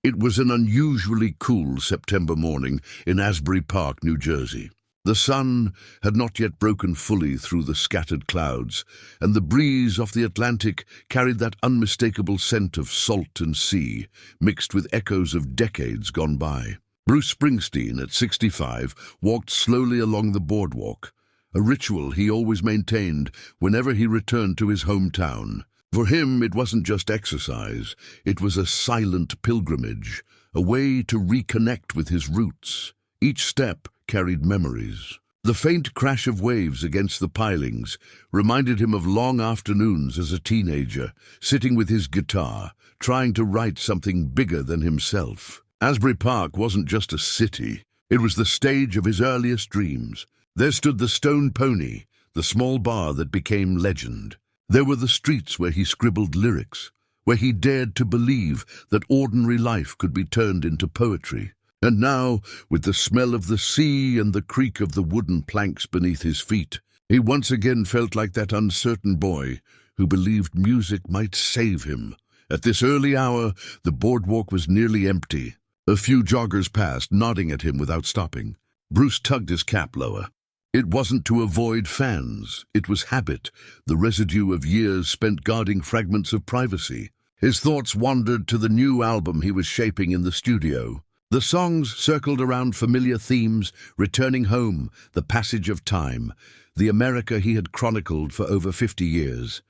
It was an unusually cool September morning in Asbury Park, New Jersey. The sun had not yet broken fully through the scattered clouds, and the breeze off the Atlantic carried that unmistakable scent of salt and sea, mixed with echoes of decades gone by. Bruce Springsteen, at 65, walked slowly along the boardwalk, a ritual he always maintained whenever he returned to his hometown. For him, it wasn't just exercise, it was a silent pilgrimage, a way to reconnect with his roots. Each step carried memories. The faint crash of waves against the pilings reminded him of long afternoons as a teenager, sitting with his guitar, trying to write something bigger than himself. Asbury Park wasn't just a city, it was the stage of his earliest dreams. There stood the Stone Pony, the small bar that became legend. There were the streets where he scribbled lyrics, where he dared to believe that ordinary life could be turned into poetry. And now, with the smell of the sea and the creak of the wooden planks beneath his feet, he once again felt like that uncertain boy who believed music might save him. At this early hour, the boardwalk was nearly empty. A few joggers passed, nodding at him without stopping. Bruce tugged his cap lower. It wasn't to avoid fans. It was habit, the residue of years spent guarding fragments of privacy. His thoughts wandered to the new album he was shaping in the studio. The songs circled around familiar themes, returning home, the passage of time, the America he had chronicled for over 50 years.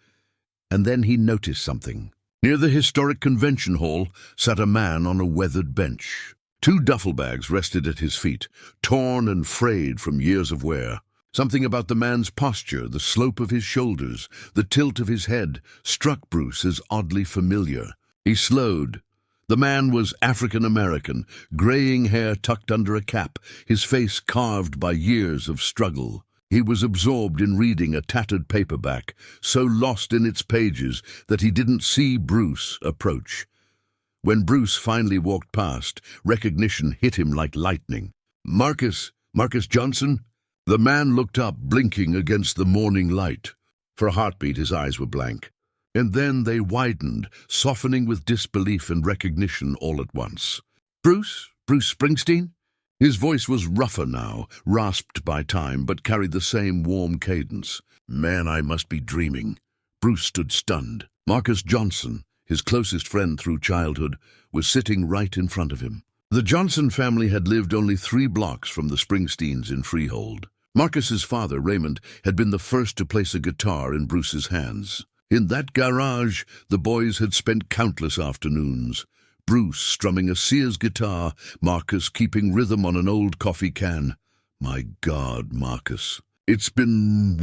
And then he noticed something. Near the historic convention hall sat a man on a weathered bench. 2 duffel bags rested at his feet, torn and frayed from years of wear. Something about the man's posture, the slope of his shoulders, the tilt of his head, struck Bruce as oddly familiar. He slowed. The man was African-American, graying hair tucked under a cap, his face carved by years of struggle. He was absorbed in reading a tattered paperback, so lost in its pages that he didn't see Bruce approach. When Bruce finally walked past, recognition hit him like lightning. Marcus Johnson? The man looked up, blinking against the morning light. For a heartbeat, his eyes were blank. And then they widened, softening with disbelief and recognition all at once. Bruce Springsteen? His voice was rougher now, rasped by time, but carried the same warm cadence. Man, I must be dreaming. Bruce stood stunned. Marcus Johnson, his closest friend through childhood, was sitting right in front of him. The Johnson family had lived only 3 blocks from the Springsteens in Freehold. Marcus's father, Raymond, had been the first to place a guitar in Bruce's hands. In that garage, the boys had spent countless afternoons. Bruce strumming a Sears guitar, Marcus keeping rhythm on an old coffee can. My God, Marcus. It's been,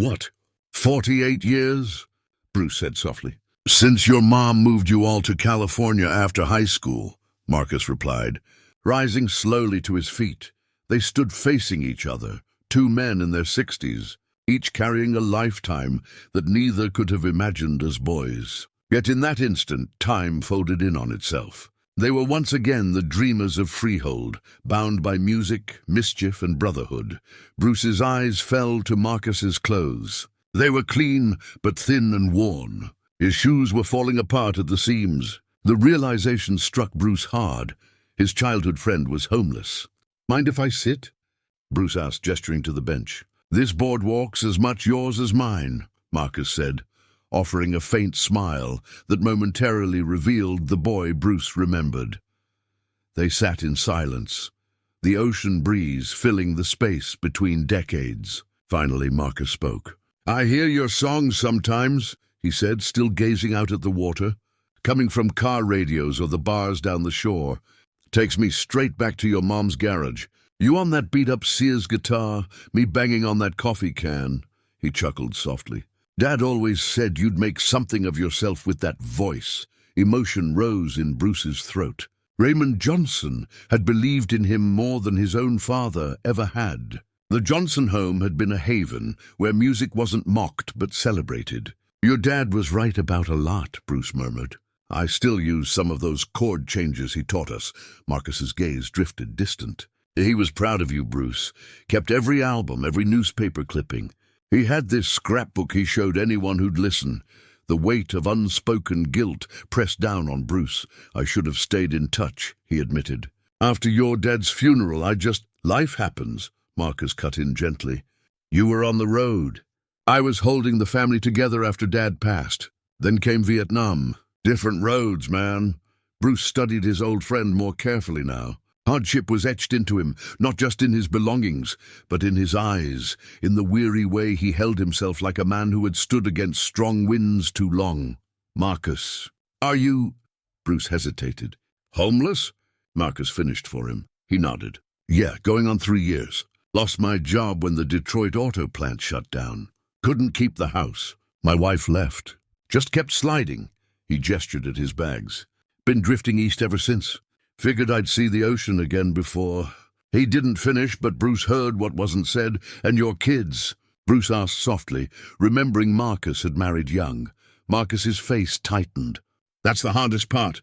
48 years? Bruce said softly. Since your mom moved you all to California after high school, Marcus replied. Rising slowly to his feet, they stood facing each other, 2 men in their 60s, each carrying a lifetime that neither could have imagined as boys. Yet in that instant, time folded in on itself. They were once again the dreamers of Freehold, bound by music, mischief, and brotherhood. Bruce's eyes fell to Marcus's clothes. They were clean, but thin and worn. His shoes were falling apart at the seams. The realization struck Bruce hard. His childhood friend was homeless. Mind if I sit? Bruce asked, gesturing to the bench. This boardwalk's as much yours as mine, Marcus said, offering a faint smile that momentarily revealed the boy Bruce remembered. They sat in silence, the ocean breeze filling the space between decades. Finally, Marcus spoke. I hear your songs sometimes, he said, still gazing out at the water, coming from car radios or the bars down the shore. Takes me straight back to your mom's garage. You on that beat-up Sears guitar, me banging on that coffee can. He chuckled softly. Dad always said you'd make something of yourself with that voice. Emotion rose in Bruce's throat. Raymond Johnson had believed in him more than his own father ever had. The Johnson home had been a haven where music wasn't mocked but celebrated. Your dad was right about a lot, Bruce murmured. I still use some of those chord changes he taught us. Marcus's gaze drifted distant. He was proud of you, Bruce. Kept every album, every newspaper clipping. He had this scrapbook he showed anyone who'd listen. The weight of unspoken guilt pressed down on Bruce. "I should have stayed in touch," he admitted. "After your dad's funeral, Life happens," Marcus cut in gently. "You were on the road. I was holding the family together after Dad passed. Then came Vietnam. Different roads, man." Bruce studied his old friend more carefully now. Hardship was etched into him, not just in his belongings, but in his eyes, in the weary way he held himself like a man who had stood against strong winds too long. "Marcus, are you—" Bruce hesitated. "Homeless?" Marcus finished for him. He nodded. "Yeah, going on 3 years. Lost my job when the Detroit auto plant shut down. Couldn't keep the house. My wife left. Just kept sliding." He gestured at his bags. "Been drifting east ever since. Figured I'd see the ocean again before—" He didn't finish, but Bruce heard what wasn't said. "And your kids?" Bruce asked softly, remembering Marcus had married young. Marcus's face tightened. "That's the hardest part.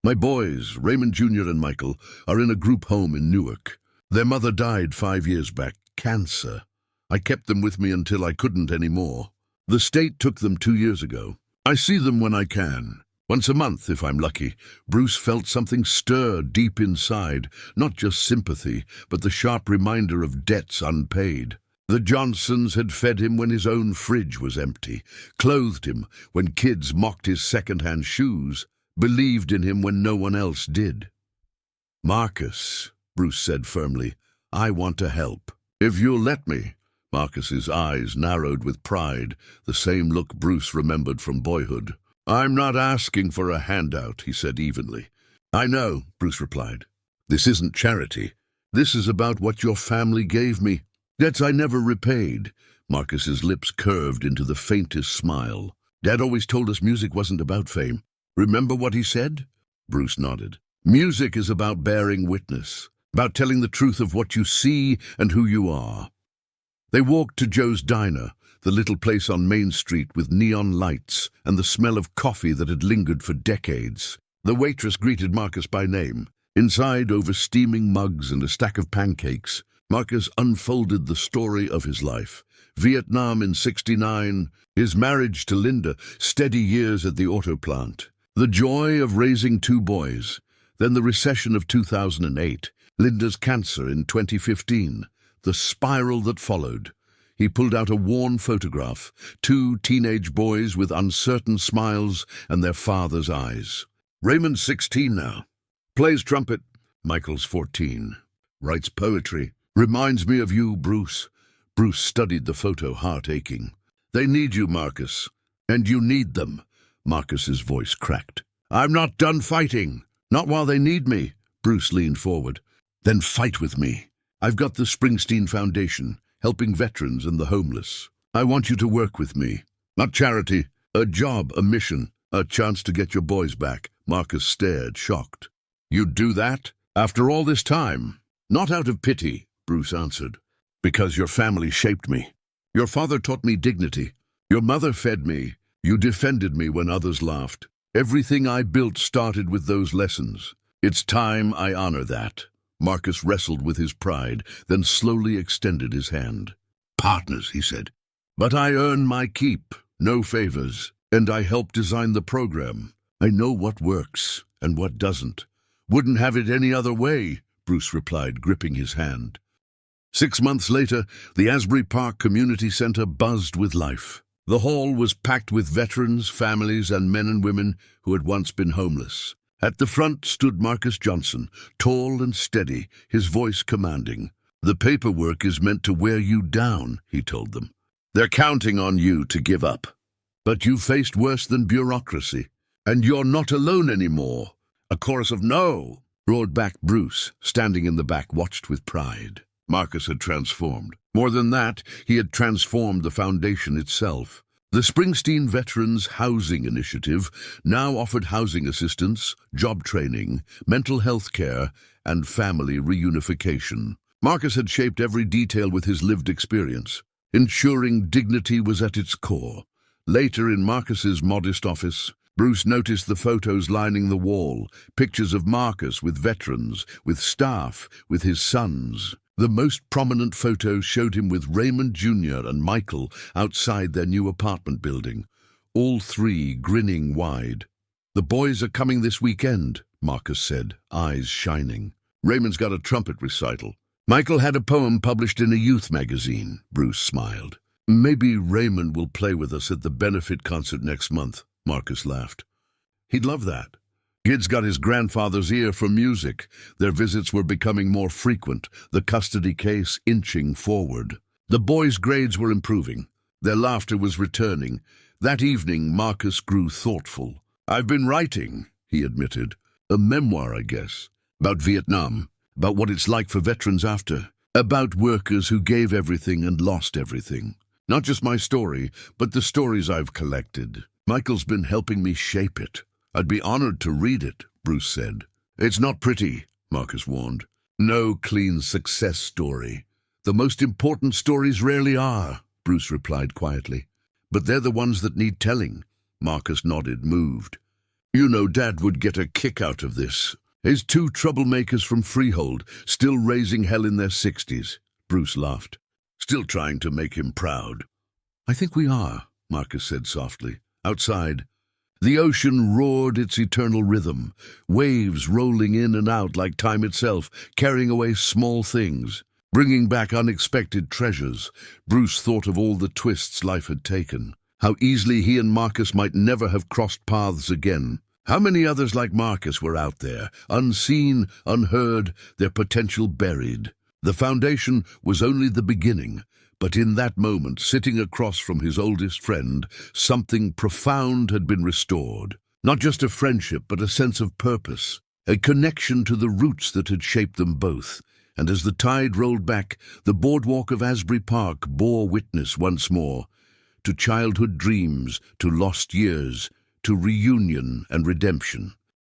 My boys, Raymond Jr. and Michael, are in a group home in Newark. Their mother died 5 years back, cancer. I kept them with me until I couldn't anymore. The state took them 2 years ago. I see them when I can. Once a month, if I'm lucky." Bruce felt something stir deep inside, not just sympathy, but the sharp reminder of debts unpaid. The Johnsons had fed him when his own fridge was empty, clothed him when kids mocked his second-hand shoes, believed in him when no one else did. "Marcus," Bruce said firmly, "I want to help. If you'll let me." Marcus's eyes narrowed with pride, the same look Bruce remembered from boyhood. "I'm not asking for a handout," he said evenly. "I know," Bruce replied. "This isn't charity. This is about what your family gave me. Debts I never repaid." Marcus's lips curved into the faintest smile. "Dad always told us music wasn't about fame. Remember what he said?" Bruce nodded. "Music is about bearing witness, about telling the truth of what you see and who you are." They walked to Joe's Diner, the little place on Main Street with neon lights and the smell of coffee that had lingered for decades. The waitress greeted Marcus by name. Inside, over steaming mugs and a stack of pancakes, Marcus unfolded the story of his life. Vietnam in '69, his marriage to Linda, steady years at the auto plant, the joy of raising 2 boys, then the recession of 2008, Linda's cancer in 2015, the spiral that followed. He pulled out a worn photograph, 2 teenage boys with uncertain smiles and their father's eyes. "Raymond's 16 now. Plays trumpet." Michael's 14. "Writes poetry. Reminds me of you, Bruce." Bruce studied the photo, heart aching. "They need you, Marcus. And you need them." Marcus's voice cracked. "I'm not done fighting. Not while they need me." Bruce leaned forward. "Then fight with me. I've got the Springsteen Foundation, helping veterans and the homeless. I want you to work with me. Not charity, a job, a mission, a chance to get your boys back." Marcus stared, shocked. "You'd do that? After all this time?" "Not out of pity," Bruce answered. "Because your family shaped me. Your father taught me dignity. Your mother fed me. You defended me when others laughed. Everything I built started with those lessons. It's time I honor that." Marcus wrestled with his pride, then slowly extended his hand. "Partners," he said. "But I earn my keep, no favors, and I help design the program. I know what works and what doesn't. Wouldn't have it any other way," Bruce replied, gripping his hand. 6 months later, the Asbury Park Community Center buzzed with life. The hall was packed with veterans, families, and men and women who had once been homeless. At the front stood Marcus Johnson, tall and steady, his voice commanding. "The paperwork is meant to wear you down," he told them. "They're counting on you to give up. But you faced worse than bureaucracy, and you're not alone anymore." A chorus of "No!" roared back. Bruce, standing in the back, watched with pride. Marcus had transformed. More than that, he had transformed the foundation itself. The Springsteen Veterans Housing Initiative now offered housing assistance, job training, mental health care, and family reunification. Marcus had shaped every detail with his lived experience, ensuring dignity was at its core. Later, in Marcus's modest office, Bruce noticed the photos lining the wall, pictures of Marcus with veterans, with staff, with his sons. The most prominent photos showed him with Raymond Jr. and Michael outside their new apartment building. all three grinning wide. "The boys are coming this weekend," Marcus said, eyes shining. "Raymond's got a trumpet recital. Michael had a poem published in a youth magazine," Bruce smiled. "Maybe Raymond will play with us at the benefit concert next month," Marcus laughed. "He'd love that. Kid's got his grandfather's ear for music." Their visits were becoming more frequent, the custody case inching forward. The boys' grades were improving. Their laughter was returning. That evening, Marcus grew thoughtful. "I've been writing," he admitted. "A memoir, I guess. About Vietnam. About what it's like for veterans after. About workers who gave everything and lost everything. Not just my story, but the stories I've collected. Michael's been helping me shape it. I'd be honored to read it," Bruce said. "It's not pretty," Marcus warned. "No clean success story. The most important stories rarely are," Bruce replied quietly. "But they're the ones that need telling." Marcus nodded, moved. "You know Dad would get a kick out of this. His two troublemakers from Freehold, still raising hell in their 60s. Bruce laughed. "Still trying to make him proud." "I think we are," Marcus said softly. Outside, the ocean roared its eternal rhythm, waves rolling in and out like time itself, carrying away small things, bringing back unexpected treasures. Bruce thought of all the twists life had taken, how easily he and Marcus might never have crossed paths again. How many others like Marcus were out there, unseen, unheard, their potential buried. The foundation was only the beginning, but in that moment, sitting across from his oldest friend, something profound had been restored. Not just a friendship, but a sense of purpose, a connection to the roots that had shaped them both. And as the tide rolled back, the boardwalk of Asbury Park bore witness once more to childhood dreams, to lost years, to reunion and redemption.